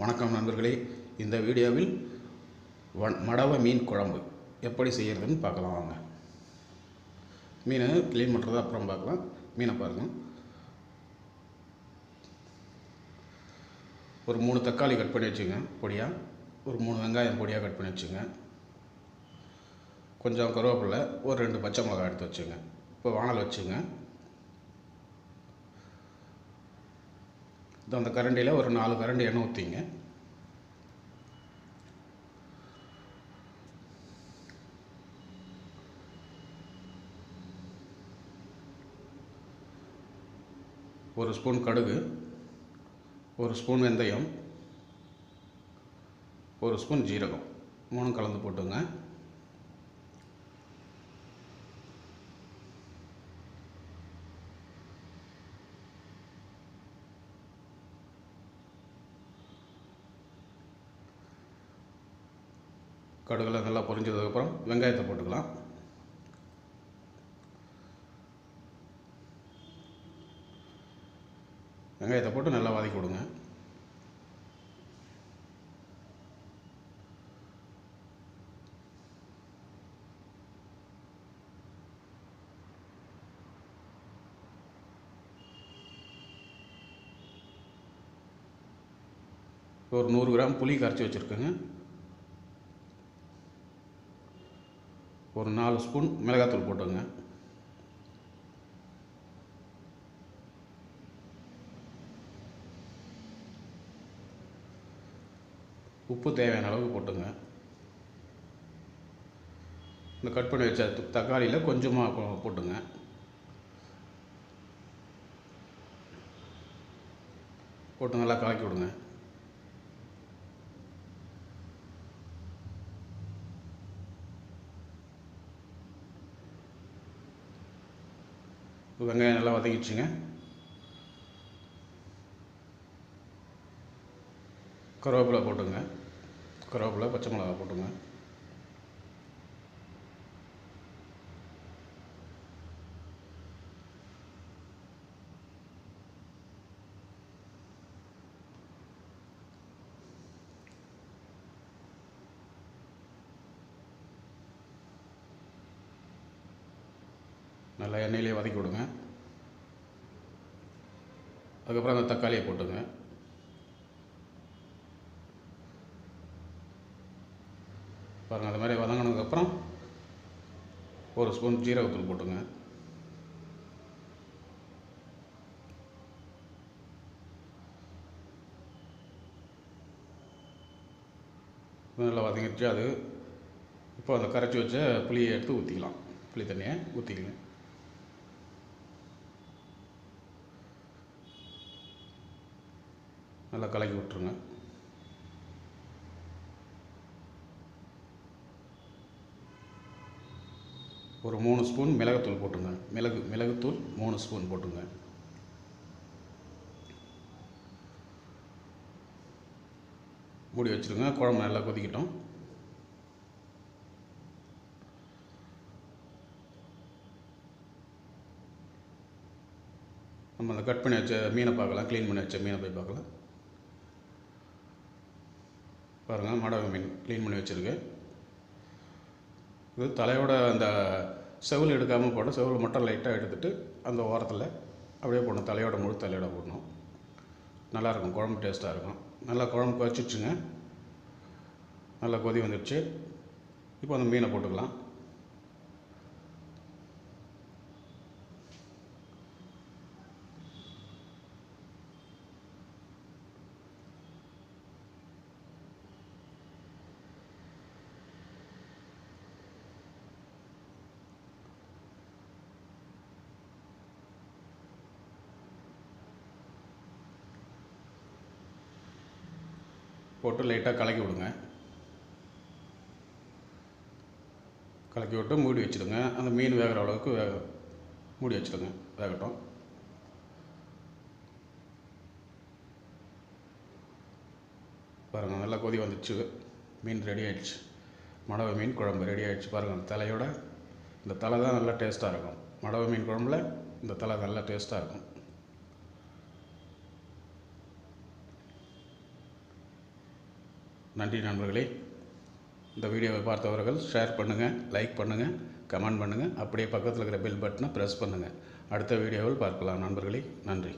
வணக்கம் நண்பர்களே. இந்த வீடியோவில் மடவை மீன் குழம்பு எப்படி செய்கிறதுன்னு பார்க்கலாம் வாங்க. மீனை க்ளீன் பண்ணுறது அப்புறம் பார்க்கலாம். மீனை பாருங்கள். ஒரு 3 தக்காளி கட் பண்ணி வச்சுங்க பொடியாக. ஒரு 3 வெங்காயம் பொடியாக கட் பண்ணி வச்சுங்க. கொஞ்சம் கருவேப்பிலை, ஒரு 2 பச்சை மிளகாய் எடுத்து வச்சுங்க. இப்போ வானல் வச்சுங்க. அந்த கரண்டியில் ஒரு 4 கரண்டி எண்ணெய் ஊற்றிங்க. ஒரு ஸ்பூன் கடுகு, ஒரு ஸ்பூன் வெந்தயம், ஒரு ஸ்பூன் ஜீரகம், 3 கலந்து போட்டுங்க. கடுகுலாம் நல்லா பொரிஞ்சதுக்கப்புறம் வெங்காயத்தை போட்டுக்கலாம். வெங்காயத்தை போட்டு நல்லா வதக்கி விடுங்க. ஒரு 100 கிராம் புளி கரைச்சி வச்சுருக்கேங்க. ஒரு 4 ஸ்பூன் மிளகாத்தூள் போட்டுங்க. உப்பு தேவையான அளவுக்கு போட்டுங்க. இந்த கட் பண்ணி வச்ச தக்காளியில் கொஞ்சமாக போட்டுங்க. போட்டு நல்லா கலக்கி விடுங்க. வெங்காயம் நல்லா வதக்கிடுச்சுங்க. கருவேப்பிலை போட்டுங்க. கருவேப்பிலை, பச்சை மிளகாய் போட்டுங்க. நல்லா எண்ணெயிலே வதக்கி விடுங்க. அதுக்கப்புறம் அந்த தக்காளியை போட்டுங்க. பாருங்கள், அது மாதிரி வதங்கினதுக்கப்புறம் ஒரு ஸ்பூன் ஜீரகத்தூள் போட்டுங்க. நல்லா வதங்கிடுச்சு. அது இப்போ அந்த கரைச்சி வச்ச புளியை எடுத்து ஊற்றிக்கலாம். புளி தண்ணியை ஊற்றிக்கங்க. நல்லா கலக்கி விட்டுருங்க. ஒரு 3 ஸ்பூன் மிளகுத்தூள் போட்டுங்க. மிளகுத்தூள் 3 ஸ்பூன் போட்டுங்க. மூடி வச்சுருங்க. குழம்பு நல்லா கொதிக்கட்டும். நம்ம அந்த கட் பண்ணி வச்ச மீனை பார்க்கலாம். க்ளீன் பண்ணி வச்ச மீனை போய் பார்க்கலாம். பாருங்கள், மடவை மீன் க்ளீன் பண்ணி வச்சுருக்கு. இது தலையோட அந்த செவில் எடுக்காமல் போட்டு, செவில் மட்டும் லைட்டாக எடுத்துகிட்டு அந்த ஓரத்தில் அப்படியே போடணும். தலையோட முழு தலையோட போடணும். நல்லாயிருக்கும், குழம்பு டேஸ்ட்டாக இருக்கும். நல்லா குழம்பு கொதிச்சிடுச்சுங்க. நல்லா கொதி வந்துடுச்சு. இப்போ அந்த மீனை போட்டுக்கலாம். போட்டு லைட்டாக கலக்கி விடுங்க. கலக்கி விட்டு மூடி வச்சுடுங்க. அந்த மீன் வேகிற அளவுக்கு மூடி வச்சுடுங்க. வேகட்டும். பாருங்கள், நல்லா கொதி வந்துடுச்சு. மீன் ரெடி ஆகிடுச்சு. மடவை மீன் குழம்பு ரெடி ஆகிடுச்சு. பாருங்கள், தலையோட இந்த தலை தான் நல்லா டேஸ்ட்டாக இருக்கும். மடவை மீன் குழம்புல இந்த தலை நல்லா டேஸ்ட்டாக இருக்கும். நன்றி நண்பர்களே. இந்த வீடியோவை பார்த்தவர்கள் ஷேர் பண்ணுங்கள், லைக் பண்ணுங்கள், கமெண்ட் பண்ணுங்கள். அப்படியே பக்கத்தில் இருக்கிற பெல் பட்டனை ப்ரெஸ் பண்ணுங்கள். அடுத்த வீடியோவில் பார்க்கலாம் நண்பர்களே. நன்றி.